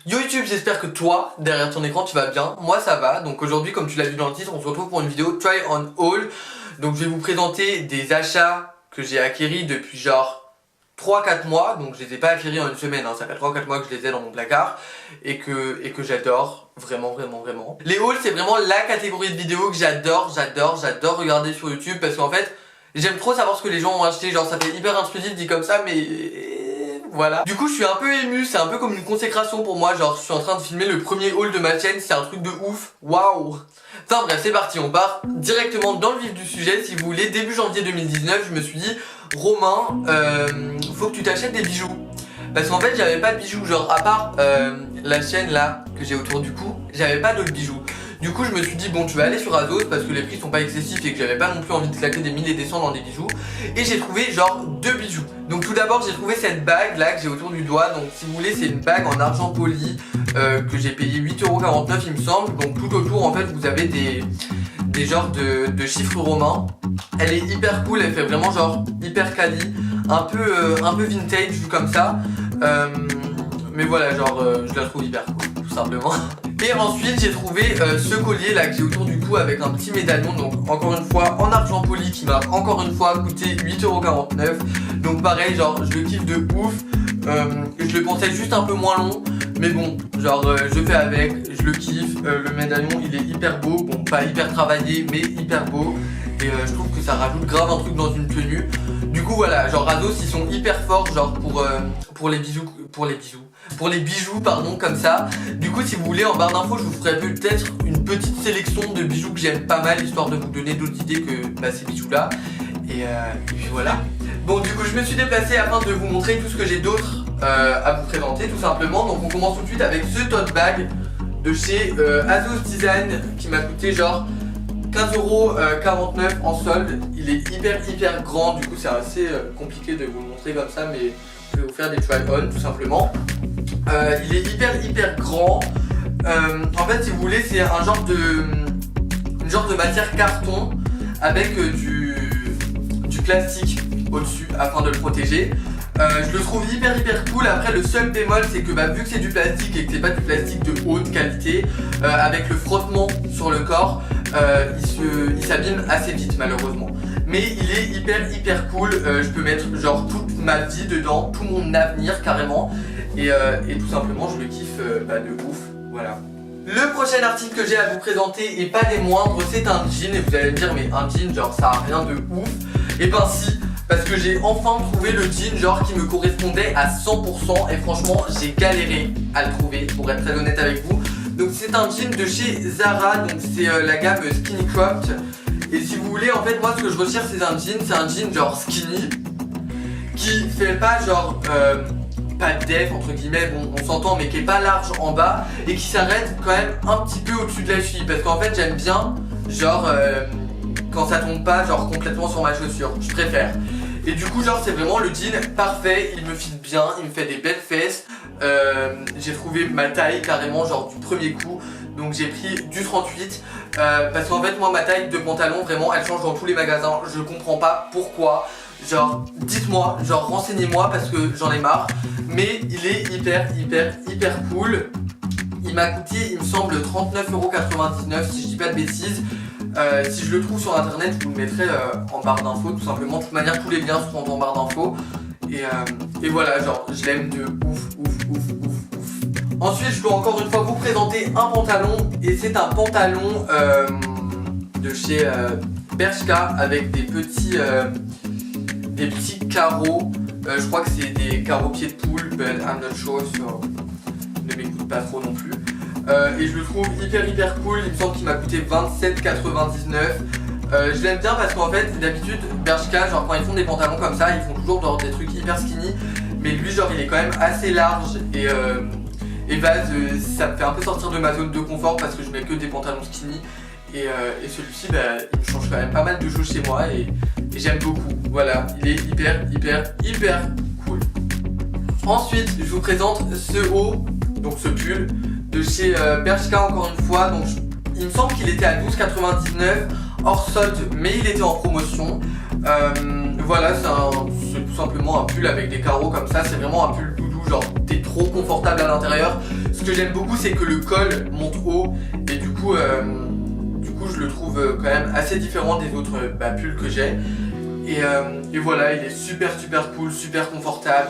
Yo YouTube, j'espère que toi, derrière ton écran, tu vas bien. Moi ça va, donc aujourd'hui comme tu l'as vu dans le titre, on se retrouve pour une vidéo try on haul. Donc je vais vous présenter des achats que j'ai acquéris depuis genre 3-4 mois. Donc je les ai pas acquéris en une semaine, hein. Ça fait 3-4 mois que je les ai dans mon placard et que j'adore, vraiment. Les hauls c'est vraiment la catégorie de vidéos que j'adore regarder sur YouTube. Parce qu'en fait, j'aime trop savoir ce que les gens ont acheté. Genre ça fait hyper intrusif dit comme ça, mais... voilà. Du coup je suis un peu ému, c'est un peu comme une consécration pour moi. Genre je suis en train de filmer le premier haul de ma chaîne, c'est un truc de ouf. Waouh. Enfin bref, c'est parti, on part directement dans le vif du sujet. Si vous voulez, début janvier 2019, je me suis dit Romain, faut que tu t'achètes des bijoux. Parce qu'en fait j'avais pas de bijoux, genre à part la chaîne là que j'ai autour du cou, j'avais pas d'autres bijoux. Du coup je me suis dit bon, tu vas aller sur Azos parce que les prix sont pas excessifs et que j'avais pas non plus envie de claquer des milliers et des cents dans des bijoux. Et j'ai trouvé genre 2 bijoux. Donc tout d'abord j'ai trouvé cette bague là que j'ai autour du doigt. Donc si vous voulez, c'est une bague en argent poli que j'ai payé 8,49€ il me semble. Donc tout autour en fait vous avez des genres de chiffres romains. Elle est hyper cool, elle fait vraiment genre hyper quali, un peu vintage vu comme ça. Mais voilà, genre je la trouve hyper cool tout simplement. Et ensuite j'ai trouvé ce collier là que j'ai autour du cou avec un petit médaillon. Donc encore une fois en argent poli qui m'a encore une fois coûté 8,49€. Donc pareil, genre je le kiffe de ouf. Je le pensais juste un peu moins long, mais bon, genre je fais avec, je le kiffe. Le médaillon il est hyper beau, bon pas hyper travaillé mais hyper beau. Et je trouve que ça rajoute grave un truc dans une tenue. Du coup voilà, genre Azos ils sont hyper forts genre pour les bijoux pardon, comme ça. Du coup si vous voulez, en barre d'infos je vous ferai peut-être une petite sélection de bijoux que j'aime pas mal, histoire de vous donner d'autres idées que ces bijoux là. Et puis voilà. Bon du coup je me suis déplacé afin de vous montrer tout ce que j'ai d'autre à vous présenter tout simplement. Donc on commence tout de suite avec ce tote bag de chez Azos Design qui m'a coûté genre 15,49€ en solde. Il est hyper grand, du coup c'est assez compliqué de vous le montrer comme ça, mais je vais vous faire des try on tout simplement. Il est hyper grand. En fait si vous voulez, c'est un genre de matière carton avec du plastique au-dessus afin de le protéger. Je le trouve hyper cool. Après le seul bémol c'est que vu que c'est du plastique et que c'est pas du plastique de haute qualité, avec le frottement sur le corps, il s'abîme assez vite malheureusement. Mais il est hyper cool. Je peux mettre genre toute ma vie dedans, tout mon avenir carrément. Et tout simplement je le kiffe de ouf. Voilà. Le prochain article que j'ai à vous présenter et pas des moindres, c'est un jean. Et vous allez me dire mais un jean genre ça a rien de ouf. Et ben si, parce que j'ai enfin trouvé le jean genre qui me correspondait à 100%. Et franchement j'ai galéré à le trouver pour être très honnête avec vous. Donc c'est un jean de chez Zara, donc c'est la gamme Skinny Cropped. Et si vous voulez, en fait moi ce que je recherche c'est un jean genre skinny, qui fait pas genre pas def entre guillemets, bon on s'entend, mais qui est pas large en bas et qui s'arrête quand même un petit peu au-dessus de la cheville. Parce qu'en fait j'aime bien genre quand ça tombe pas genre complètement sur ma chaussure, je préfère. Et du coup genre c'est vraiment le jean parfait, il me fit bien, il me fait des belles fesses. J'ai trouvé ma taille carrément genre du premier coup. Donc j'ai pris du 38 parce qu'en fait moi ma taille de pantalon vraiment elle change dans tous les magasins. Je comprends pas pourquoi. Genre dites-moi, genre renseignez-moi parce que j'en ai marre. Mais il est hyper cool. Il m'a coûté il me semble 39,99€ si je dis pas de bêtises. Si je le trouve sur internet je vous le mettrai en barre d'infos tout simplement. De toute manière tous les liens seront en barre d'infos. Et voilà, genre je l'aime de ouf. Ensuite je dois encore une fois vous présenter un pantalon. Et c'est un pantalon de chez Bershka avec des petits carreaux. Je crois que c'est des carreaux pieds de poule, but I'm not sure, so ne m'écoute pas trop non plus. Et je le trouve hyper cool. Il me semble qu'il m'a coûté 27,99€. Je l'aime bien parce qu'en fait d'habitude Bershka genre quand ils font des pantalons comme ça ils font toujours genre des trucs hyper skinny. Mais lui genre il est quand même assez large et ça me fait un peu sortir de ma zone de confort parce que je mets que des pantalons skinny. Et celui-ci il me change quand même pas mal de choses chez moi et j'aime beaucoup. Voilà, il est hyper cool. Ensuite je vous présente ce haut, donc ce pull de chez Bershka encore une fois. Donc il me semble qu'il était à 12,99€ hors solde mais il était en promotion. Voilà, c'est tout simplement un pull avec des carreaux comme ça. C'est vraiment un pull doudou, genre t'es trop confortable à l'intérieur. Ce que j'aime beaucoup c'est que le col monte haut et du coup je le trouve quand même assez différent des autres pulls que j'ai. Et voilà, il est super cool, super confortable.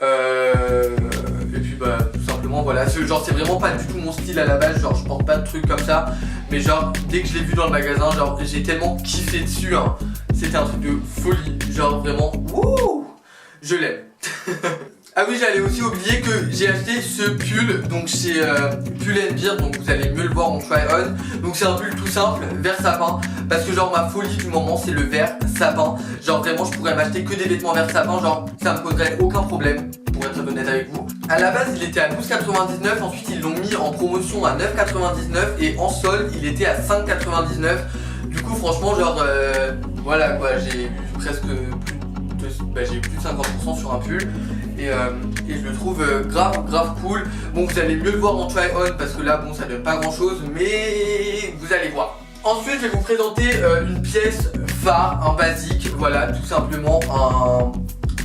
Et puis tout simplement voilà, c'est vraiment pas du tout mon style à la base, genre je porte pas de trucs comme ça. Mais genre dès que je l'ai vu dans le magasin, genre j'ai tellement kiffé dessus hein. C'était un truc de folie, genre vraiment, wouh, je l'aime. Ah oui, j'allais aussi oublier que j'ai acheté ce pull donc chez Pull & Bear, donc vous allez mieux le voir en try on. Donc c'est un pull tout simple, vert sapin, parce que genre ma folie du moment c'est le vert sapin. Genre vraiment je pourrais m'acheter que des vêtements vert sapin, genre ça me poserait aucun problème, pour être honnête avec vous. À la base il était à 12,99, ensuite ils l'ont mis en promotion à 9,99 et en solde il était à 5,99. Du coup franchement genre voilà quoi, j'ai eu presque j'ai eu plus de 50% sur un pull. Et je le trouve grave cool. Bon, vous allez mieux le voir en try on parce que là bon ça donne pas grand chose, mais vous allez voir. Ensuite je vais vous présenter une pièce phare, un basique, voilà, tout simplement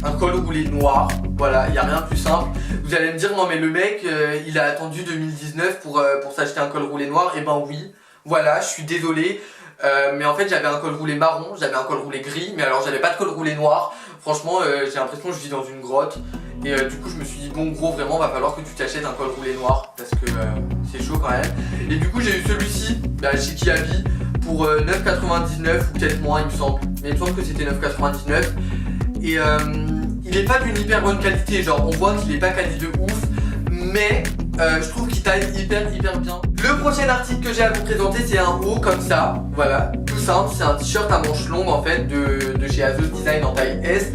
un col roulé noir. Voilà, il n'y a rien de plus simple. Vous allez me dire non mais le mec il a attendu 2019 pour s'acheter un col roulé noir. Et ben oui, voilà, je suis désolé. Mais en fait j'avais un col roulé marron, j'avais un col roulé gris, mais alors j'avais pas de col roulé noir. Franchement j'ai l'impression que je vis dans une grotte. Et du coup je me suis dit bon gros vraiment va falloir que tu t'achètes un col roulé noir parce que c'est chaud quand même. Et du coup j'ai eu celui-ci chez Kiabi pour 9,99 ou peut-être moins il me semble. Mais il me semble que c'était 9,99. Et il est pas d'une hyper bonne qualité, genre on voit qu'il est pas quali de ouf. Mais je trouve qu'il taille hyper bien. Le prochain article que j'ai à vous présenter c'est un haut comme ça. Voilà, tout simple, c'est un t-shirt à manches longues en fait de chez Azos Design en taille S.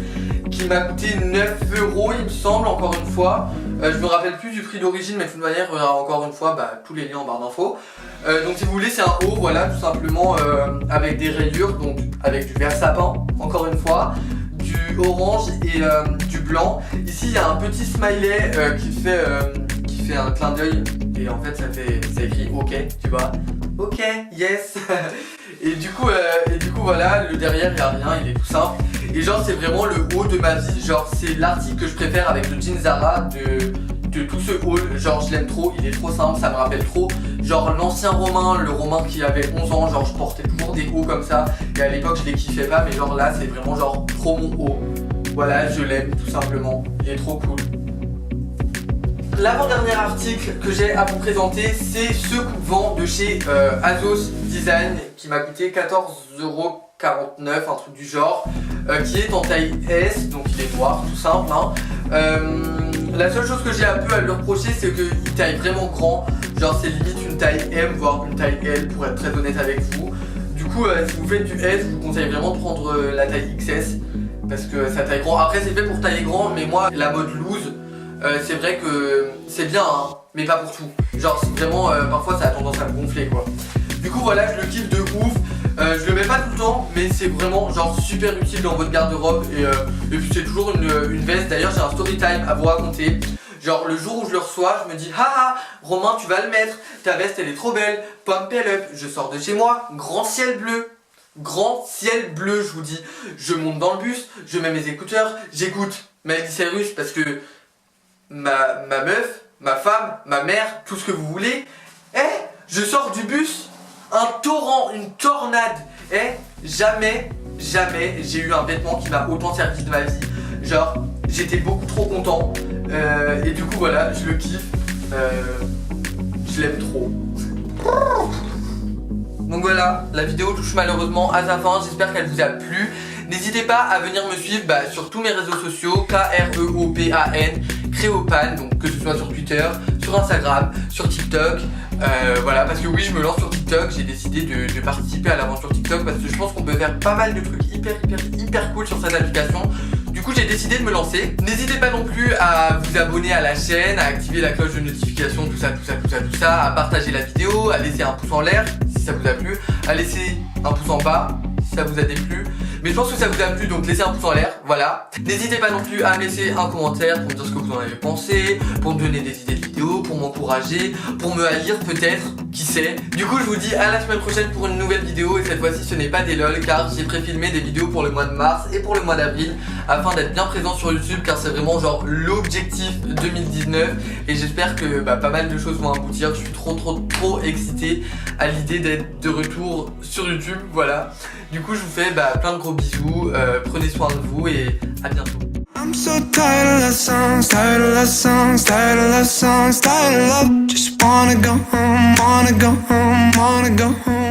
Qui m'a coûté 9 € il me semble, encore une fois. Je me rappelle plus du prix d'origine, mais de toute manière, encore une fois, tous les liens en barre d'infos. Donc si vous voulez, c'est un haut, voilà, tout simplement avec des rayures, donc avec du vert sapin, encore une fois, du orange et du blanc. Ici, il y a un petit smiley qui fait un clin d'œil, et en fait, ça écrit OK, tu vois. OK, yes. Et du coup voilà, le derrière il n'y a rien, il est tout simple. Et genre c'est vraiment le haut de ma vie, genre c'est l'article que je préfère avec le jean Zara de tout ce haul. Genre je l'aime trop, il est trop simple, ça me rappelle trop genre l'ancien Romain, le Romain qui avait 11 ans, genre je portais toujours des hauts comme ça. Et à l'époque je les kiffais pas, mais genre là c'est vraiment genre trop mon haut. Voilà, je l'aime tout simplement, il est trop cool. L'avant-dernier article que j'ai à vous présenter, c'est ce coupe-vent de chez Azos Design qui m'a coûté 14,49 €, un truc du genre, qui est en taille S, donc il est noir, tout simple. Hein. La seule chose que j'ai un peu à lui reprocher, c'est qu'il taille vraiment grand, genre c'est limite une taille M, voire une taille L pour être très honnête avec vous. Du coup, si vous faites du S, je vous conseille vraiment de prendre la taille XS parce que ça taille grand. Après, c'est fait pour tailler grand, mais moi, la mode loose. C'est vrai que c'est bien hein, mais pas pour tout. Genre vraiment parfois ça a tendance à me gonfler quoi. Du coup voilà, je le kiffe de ouf. Je le mets pas tout le temps, mais c'est vraiment genre super utile dans votre garde-robe. Et puis c'est toujours une veste. D'ailleurs j'ai un story time à vous raconter. Genre le jour où je le reçois, je me dis haha Romain tu vas le mettre, ta veste elle est trop belle, pump elle up. Je sors de chez moi, grand ciel bleu, je vous dis. Je monte dans le bus, je mets mes écouteurs, j'écoute Miley Cyrus parce que ma meuf, ma femme, ma mère, tout ce que vous voulez. Je sors du bus, un torrent, une tornade. Jamais j'ai eu un vêtement qui m'a autant servi de ma vie. Genre, j'étais beaucoup trop content. Et du coup, voilà, je le kiffe. Je l'aime trop. Donc voilà, la vidéo touche malheureusement à sa fin. J'espère qu'elle vous a plu. N'hésitez pas à venir me suivre sur tous mes réseaux sociaux, KREOPAN, Créopan, donc que ce soit sur Twitter, sur Instagram, sur TikTok. Voilà, parce que oui, je me lance sur TikTok. J'ai décidé de participer à l'aventure TikTok parce que je pense qu'on peut faire pas mal de trucs hyper cool sur cette application. Du coup, j'ai décidé de me lancer. N'hésitez pas non plus à vous abonner à la chaîne, à activer la cloche de notification, tout ça, à partager la vidéo, à laisser un pouce en l'air si ça vous a plu, à laisser un pouce en bas si ça vous a déplu. Mais je pense que ça vous a plu, donc laissez un pouce en l'air, voilà. N'hésitez pas non plus à me laisser un commentaire pour me dire ce que vous en avez pensé, pour me donner des idées de vidéos. vidéos, pour m'encourager, pour me haïr peut-être, qui sait. Du coup je vous dis à la semaine prochaine pour une nouvelle vidéo, et cette fois-ci ce n'est pas des lol car j'ai préfilmé des vidéos pour le mois de mars et pour le mois d'avril afin d'être bien présent sur YouTube, car c'est vraiment genre l'objectif 2019 et j'espère que pas mal de choses vont aboutir. Je suis trop excité à l'idée d'être de retour sur YouTube, voilà. Du coup je vous fais plein de gros bisous, prenez soin de vous et à bientôt. I'm so tired of love songs, tired of love songs, tired of love songs, tired of love. Just wanna go home, wanna go home, wanna go home.